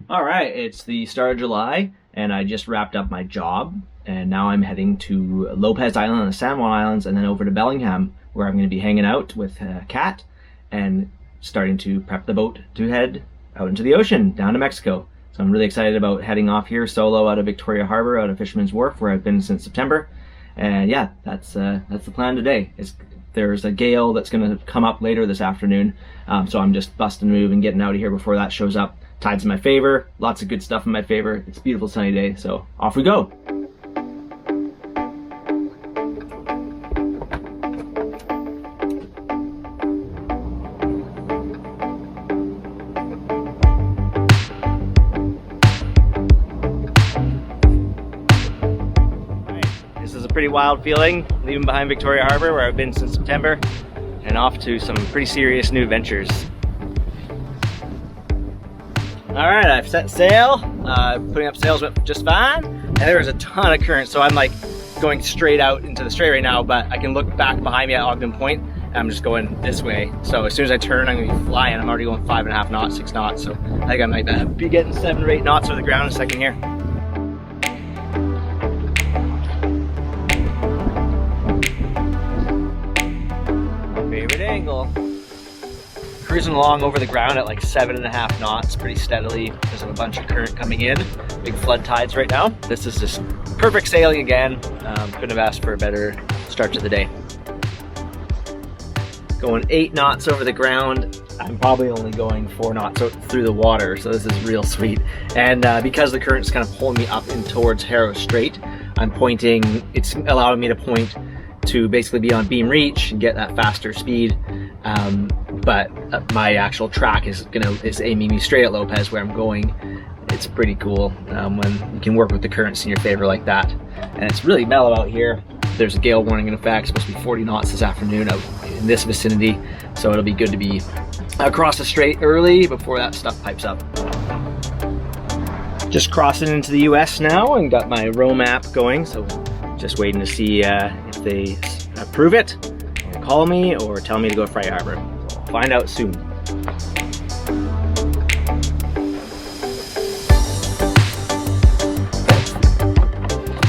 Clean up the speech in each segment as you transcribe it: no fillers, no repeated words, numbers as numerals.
All right, it's the start of July, and I just wrapped up my job, and now I'm heading to Lopez Island and the San Juan Islands, and then over to Bellingham, where I'm going to be hanging out with Kat and starting to prep the boat to head out into the ocean, down to Mexico. So I'm really excited about heading off here solo out of Victoria Harbor, out of Fisherman's Wharf, where I've been since September. And yeah, that's the plan today. There's a gale that's going to come up later this afternoon, so I'm just busting a move and getting out of here before that shows up. Tide's in my favor, lots of good stuff in my favor. It's a beautiful sunny day, so off we go. This is a pretty wild feeling, leaving behind Victoria Harbor, where I've been since September, and off to some pretty serious new adventures. Alright, I've set sail. Putting up sails went just fine, and there's a ton of current, so I'm like going straight out into the strait right now, but I can look back behind me at Ogden Point, and I'm just going this way. So as soon as I turn, I'm going to be flying. I'm already going 5.5 knots, 6 knots, so I think I might be getting 7 or 8 knots over the ground in a second here. Favorite angle. Cruising along over the ground at like 7.5 knots pretty steadily because of a bunch of current coming in. Big flood tides right now. This is just perfect sailing again. Couldn't have asked for a better start to the day. Going 8 knots over the ground. I'm probably only going 4 knots through the water, so this is real sweet. And because the current's kind of pulling me up in towards Harrow Strait, I'm pointing, it's allowing me to point to basically be on beam reach and get that faster speed. But my actual track is aiming me straight at Lopez, where I'm going. It's pretty cool when you can work with the currents in your favor like that. And it's really mellow out here. There's a gale warning in effect. It's supposed to be 40 knots this afternoon out in this vicinity, so it'll be good to be across the strait early before that stuff pipes up. Just crossing into the US now and got my roam app going, so just waiting to see if they approve it, or call me, or tell me to go to Friday Harbor. Find out soon.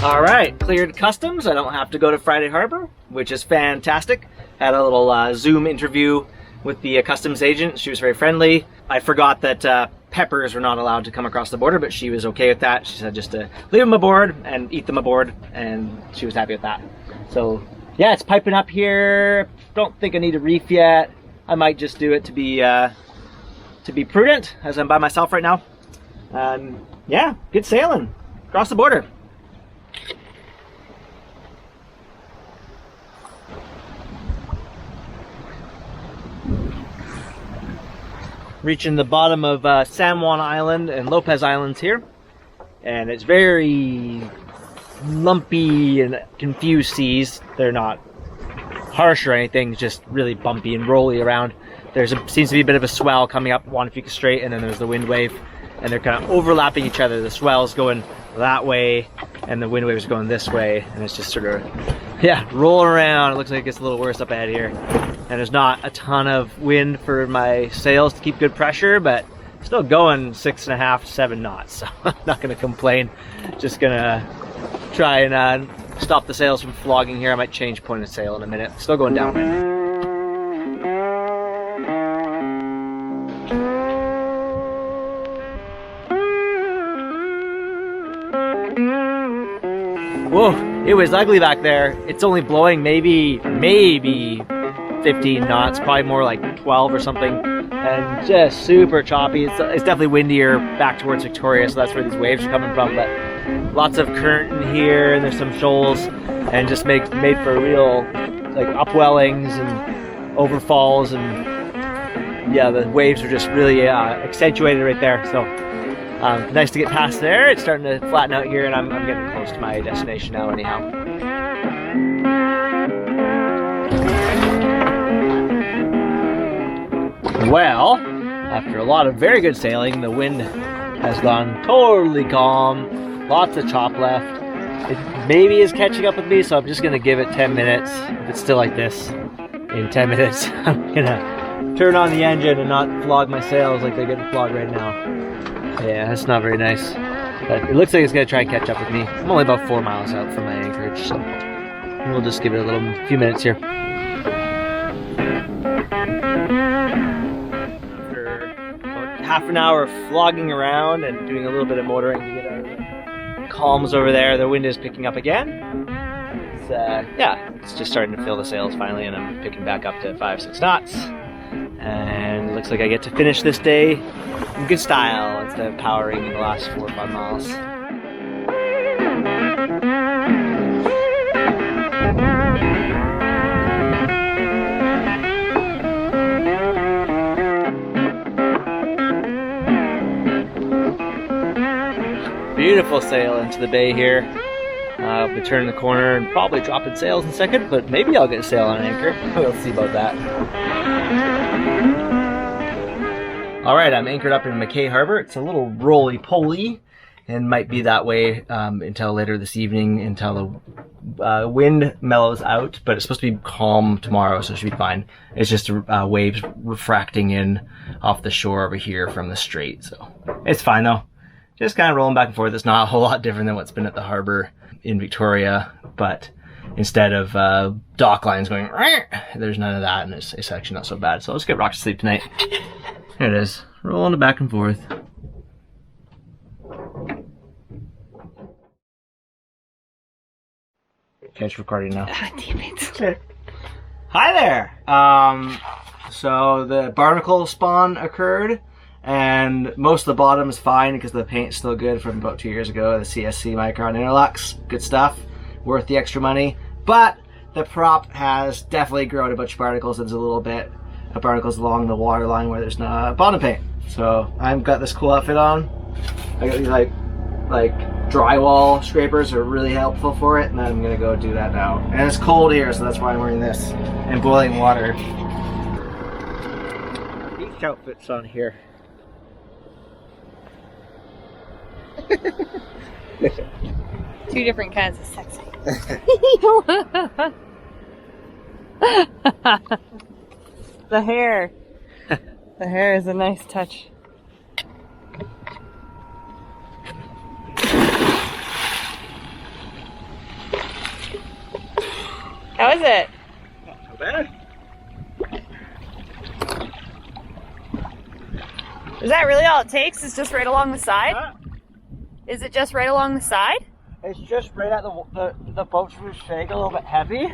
All right, cleared customs. I don't have to go to Friday Harbor, which is fantastic. Had a little Zoom interview with the customs agent. She was very friendly. I forgot that peppers were not allowed to come across the border, but she was okay with that. She said just to leave them aboard and eat them aboard, and she was happy with that. So yeah, it's piping up here. Don't think I need a reef yet. I might just do it to be prudent, as I'm by myself right now. Yeah, good sailing across the border. Reaching the bottom of San Juan Island and Lopez Islands here, and it's very lumpy and confused seas. They're not harsh or anything, just really bumpy and rolly around. Seems to be a bit of a swell coming up Juan Fuca Strait, and then there's the wind wave, and they're kind of overlapping each other. The swell's going that way and the wind waves are going this way, and it's just sort of, yeah, rolling around. It looks like it gets a little worse up ahead here, and there's not a ton of wind for my sails to keep good pressure, but still going 6.5 to 7 knots, so I'm not going to complain. Just gonna try and stop the sails from flogging here. I might change point of sail in a minute. Still going downwind. Whoa, it was ugly back there. It's only blowing maybe 15 knots, probably more like 12 or something, and just super choppy. It's definitely windier back towards Victoria, so that's where these waves are coming from, but lots of current in here, and there's some shoals, and just made for real like upwellings and overfalls, and yeah, the waves are just really accentuated right there. So nice to get past there. It's starting to flatten out here, and I'm getting close to my destination now anyhow. Well, after a lot of very good sailing, the wind has gone totally calm. Lots of chop left. It maybe is catching up with me, so I'm just going to give it 10 minutes. If it's still like this, in 10 minutes, I'm going to turn on the engine and not flog my sails like they're getting flogged right now. Yeah, that's not very nice. But it looks like it's gonna try and catch up with me. I'm only about 4 miles out from my anchorage, so we'll just give it a few minutes here. After about half an hour of flogging around and doing a little bit of motoring to get out of the calms over there, the wind is picking up again. Yeah, it's just starting to fill the sails finally, and I'm picking back up to 5-6 knots. And it looks like I get to finish this day in good style instead of powering in the last 4 or 5 miles. Beautiful sail into the bay here. I'll be turning the corner and probably dropping sails in a second, but maybe I'll get a sail on an anchor. We'll see about that. Alright, I'm anchored up in McKay Harbor. It's a little roly-poly and might be that way until later this evening, until the wind mellows out, but it's supposed to be calm tomorrow, so it should be fine. It's just waves refracting in off the shore over here from the strait, so it's fine though. Just kind of rolling back and forth. It's not a whole lot different than what's been at the harbor in Victoria, but instead of dock lines going, there's none of that, and it's actually not so bad. So let's get rocked to sleep tonight. Here it is, rolling it back and forth. Okay, it's recording now. Ah, damn it. Hi there. So the barnacle spawn occurred, and most of the bottom is fine because the paint's still good from about 2 years ago. The CSC Micron Interlux, good stuff, worth the extra money. But the prop has definitely grown a bunch of barnacles. There's a little bit of barnacles along the water line where there's no bottom paint. So I've got this cool outfit on. I got these like drywall scrapers are really helpful for it, and I'm gonna go do that now. And it's cold here, so that's why I'm wearing this and boiling water. Beach outfits on here. Two different kinds of sexy. The hair. The hair is a nice touch. How is it? Not so bad. Is that really all it takes? Is just right along the side? Is it just right along the side? It's just right at the boat's shake a little bit heavy.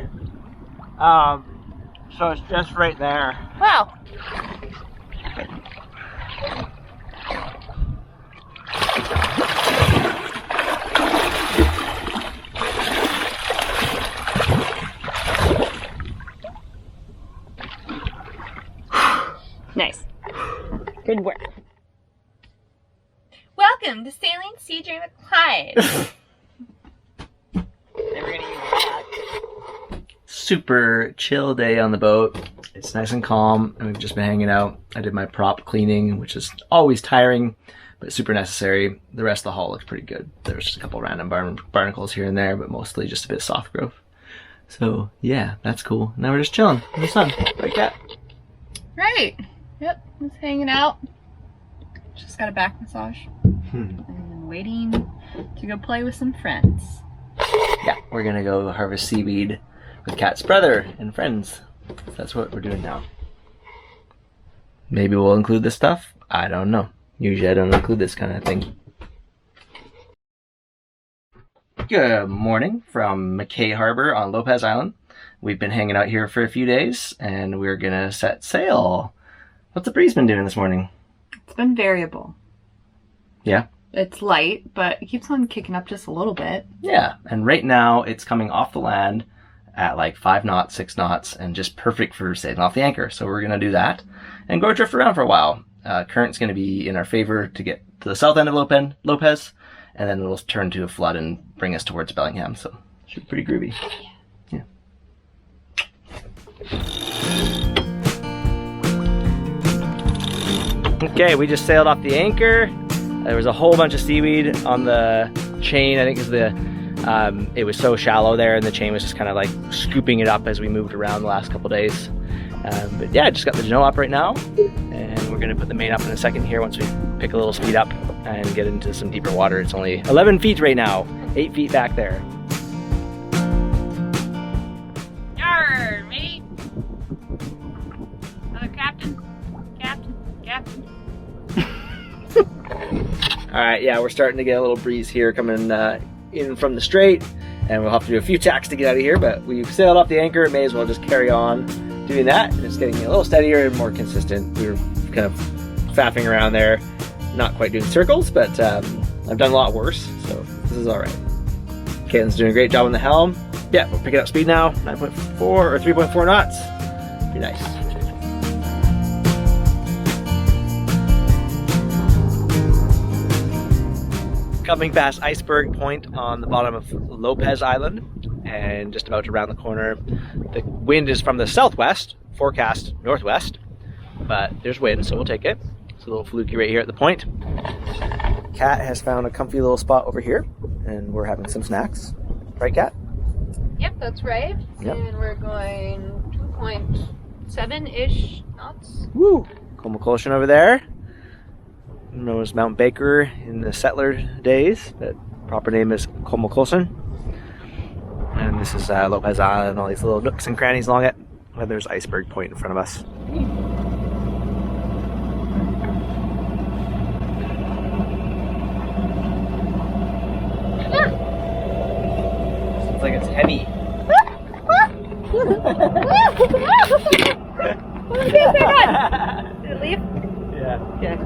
So it's just right there. Wow. Nice. Good work. Welcome to Sailing Sea Dream of Clyde. Never gonna use that. Super chill day on the boat. It's nice and calm, and we've just been hanging out. I did my prop cleaning, which is always tiring, but super necessary. The rest of the hull looks pretty good. There's just a couple random barnacles here and there, but mostly just a bit of soft growth. So yeah, that's cool. Now we're just chilling in the sun, like that. Right. Yep, just hanging out. Just got a back massage. And waiting to go play with some friends. Yeah, we're gonna go harvest seaweed with Kat's brother and friends. That's what we're doing now. Maybe we'll include this stuff. I don't know. Usually I don't include this kind of thing. Good morning from McKay Harbor on Lopez Island. We've been hanging out here for a few days, and we're gonna set sail. What's the breeze been doing this morning? It's been variable. Yeah? It's light, but it keeps on kicking up just a little bit. Yeah, and right now it's coming off the land at like 5 knots, 6 knots, and just perfect for sailing off the anchor. So we're gonna do that and go drift around for a while. Current's gonna be in our favor to get to the south end of Lopez, and then it'll turn to a flood and bring us towards Bellingham. So it should be pretty groovy. Yeah. Okay, we just sailed off the anchor. There was a whole bunch of seaweed on the chain. I think it was so shallow there, and the chain was just kind of like scooping it up as we moved around the last couple days. But yeah, just got the Geno up right now, and we're gonna put the main up in a second here once we pick a little speed up, and get into some deeper water. It's only 11 feet right now, 8 feet back there. Yarr, mate. Captain. All right, yeah, we're starting to get a little breeze here coming in from the strait, and we'll have to do a few tacks to get out of here, but we've sailed off the anchor. May as well just carry on doing that. It's getting a little steadier and more consistent. We were kind of faffing around there, not quite doing circles, but I've done a lot worse, so this is all right. Caitlin's doing a great job on the helm. Yeah, we're picking up speed now, 9.4 or 3.4 knots. Pretty nice. Coming past Iceberg Point on the bottom of Lopez Island, and just about to round the corner. The wind is from the southwest, forecast northwest, but there's wind, so we'll take it. It's a little fluky right here at the point. Kat has found a comfy little spot over here, and we're having some snacks. Right, Kat? Yep, that's right. Yep. And we're going 2.7-ish knots. Woo! Colmaclosin over there. Known as Mount Baker in the settler days, but proper name is Colmaclosin. And this is Lopez Island, all these little nooks and crannies along it. Well, there's Iceberg Point in front of us. Seems like it's heavy. Did it leave? Yeah. Yeah.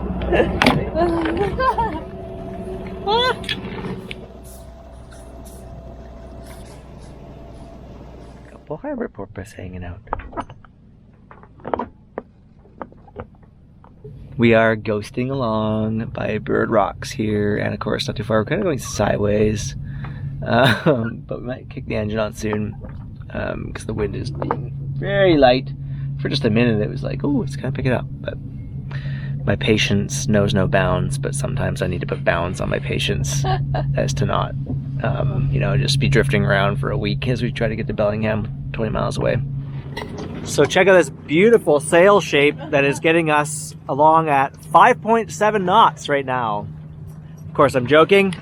Couple harbor porpoise hanging out. We are ghosting along by Bird Rocks here, and of course not too far. We're kind of going sideways, but we might kick the engine on soon because the wind is being very light. For just a minute it was like, oh, it's kind of picking up, but my patience knows no bounds, but sometimes I need to put bounds on my patience as to not, just be drifting around for a week as we try to get to Bellingham, 20 miles away. So check out this beautiful sail shape that is getting us along at 5.7 knots right now. Of course, I'm joking.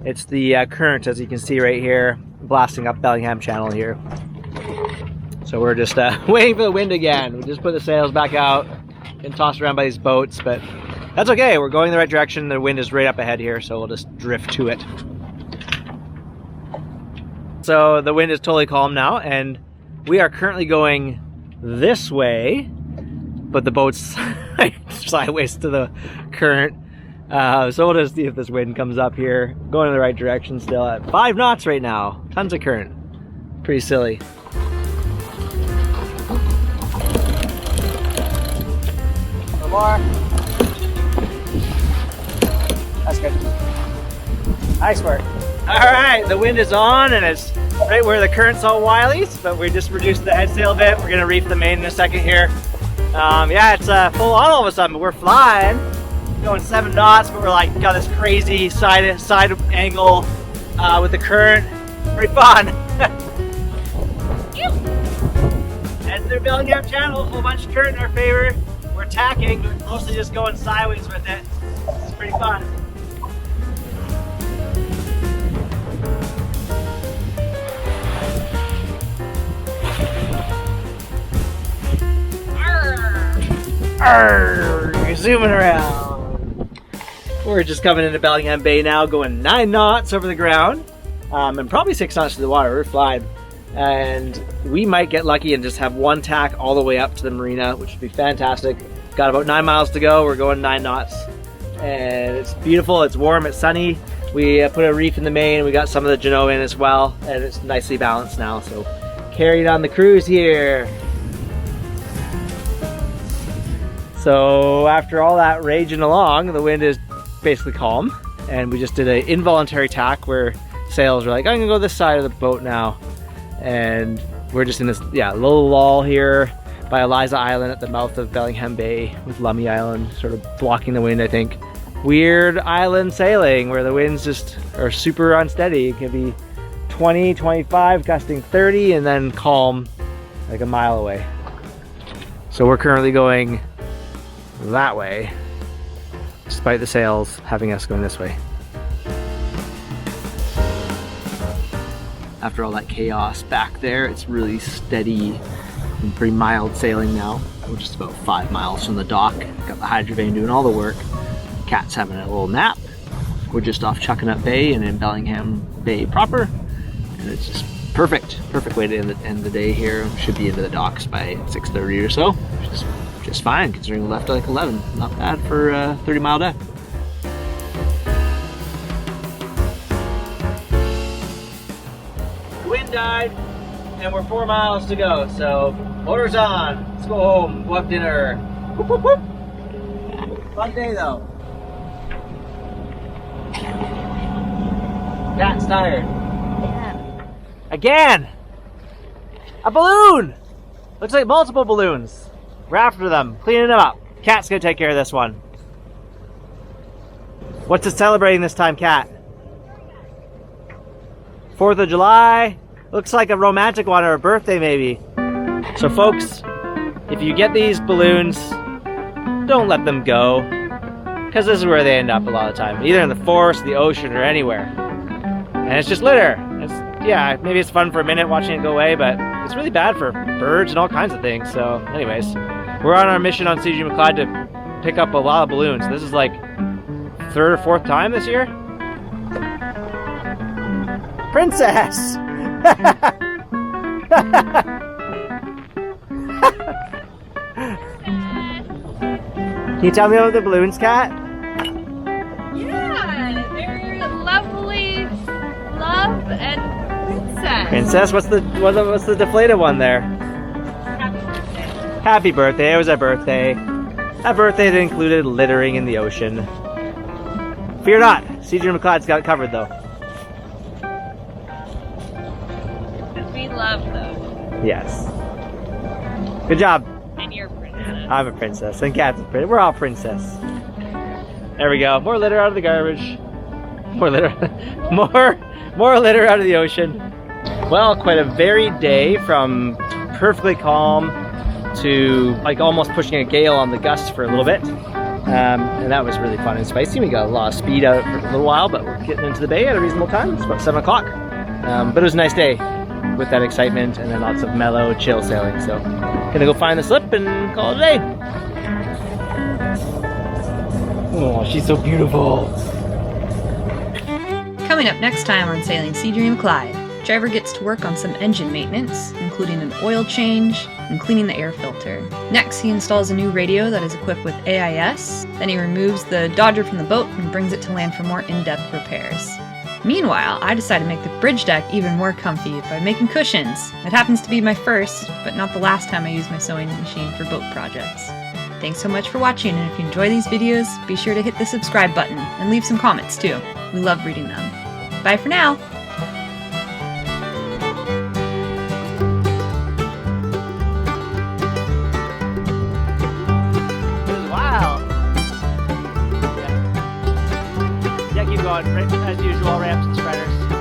It's the current, as you can see right here, blasting up Bellingham Channel here. So we're just waiting for the wind again. We just put the sails back out and tossed around by these boats, but that's okay. We're going in the right direction. The wind is right up ahead here, so we'll just drift to it. So the wind is totally calm now, and we are currently going this way, but the boat's sideways to the current. So we'll just see if this wind comes up here. Going in the right direction still at 5 knots right now. Tons of current. Pretty silly. More. That's good. Nice work. Alright, the wind is on and it's right where the current's all wilies, but we just reduced the head sail a bit. We're gonna reef the main in a second here. Yeah, it's full on all of a sudden, but we're flying. Going 7 knots, but we're like got this crazy side angle with the current. Pretty fun. Heading through Bellingham Channel, a whole bunch of current in our favor. We're tacking, but mostly just going sideways with it. It's pretty fun. Arr, zooming around. We're just coming into Bellingham Bay now, going 9 knots over the ground, and probably 6 knots to the water. We're flying. And we might get lucky and just have one tack all the way up to the marina, which would be fantastic. Got about 9 miles to go. We're going 9 knots, and it's beautiful. It's warm. It's sunny. We put a reef in the main. We got some of the Genoa in as well, and it's nicely balanced now. So carrying on the cruise here. So after all that raging along, the wind is basically calm, and we just did an involuntary tack where sails were like, I'm gonna go this side of the boat now. And we're just in this little lull here by Eliza Island at the mouth of Bellingham Bay, with Lummi Island sort of blocking the wind, I think. Weird island sailing where the winds just are super unsteady. It can be 20, 25, gusting 30, and then calm like a mile away. So we're currently going that way. despite the sails having us going this way. After all that chaos back there, it's really steady and pretty mild sailing now. We're just about 5 miles from the dock. Got the hydrovane doing all the work. Cat's having a little nap. We're just off Chuckanut Bay and in Bellingham Bay proper. And it's just perfect way to end the day here. Should be into the docks by 6:30 or so. Just fine, considering we left at like 11. Not bad for a 30-mile day. The wind died, and we're 4 miles to go, so motor's on. Let's go home, we'll have dinner. Whoop, whoop, whoop. Fun day though. Cat's tired. Again! A balloon! Looks like multiple balloons. We're after them, cleaning them up. Cat's gonna take care of this one. What's it celebrating this time, Cat? 4th of July. Looks like a romantic one or a birthday maybe. So folks, if you get these balloons, don't let them go. Because this is where they end up a lot of the time. Either in the forest, the ocean, or anywhere. And it's just litter. Yeah, maybe it's fun for a minute watching it go away, but it's really bad for birds and all kinds of things. So anyways, we're on our mission on Sea Dream of Clyde to pick up a lot of balloons. This is like 3rd or 4th time this year. Princess! Can you tell me about the balloons, Cat? Yeah, they're lovely, love, and princess. Princess? What's the deflated one there? Happy birthday. Happy birthday. It was a birthday. A birthday that included littering in the ocean. Fear not. Sea Dream of Clyde's got it covered though. Because we love those. Yes. Good job. And you're a princess. I'm a princess. And Cat's a princess. We're all princess. There we go. More litter out of the garbage. More litter. More litter out of the ocean. Well, quite a varied day from perfectly calm to like almost pushing a gale on the gusts for a little bit. And that was really fun and spicy. We got a lot of speed out for a little while, but we're getting into the bay at a reasonable time. It's about 7 o'clock. But it was a nice day with that excitement and then lots of mellow, chill sailing. So gonna go find the slip and call it a day. Oh, she's so beautiful. Coming up next time on Sailing Sea Dream of Clyde, Trevor gets to work on some engine maintenance, including an oil change and cleaning the air filter. Next, he installs a new radio that is equipped with AIS. Then he removes the Dodger from the boat and brings it to land for more in-depth repairs. Meanwhile, I decide to make the bridge deck even more comfy by making cushions. It happens to be my first, but not the last time I use my sewing machine for boat projects. Thanks so much for watching, and if you enjoy these videos, be sure to hit the subscribe button and leave some comments too. We love reading them. Bye for now! Wow. Yeah, keep going. As usual, ramps and spreaders.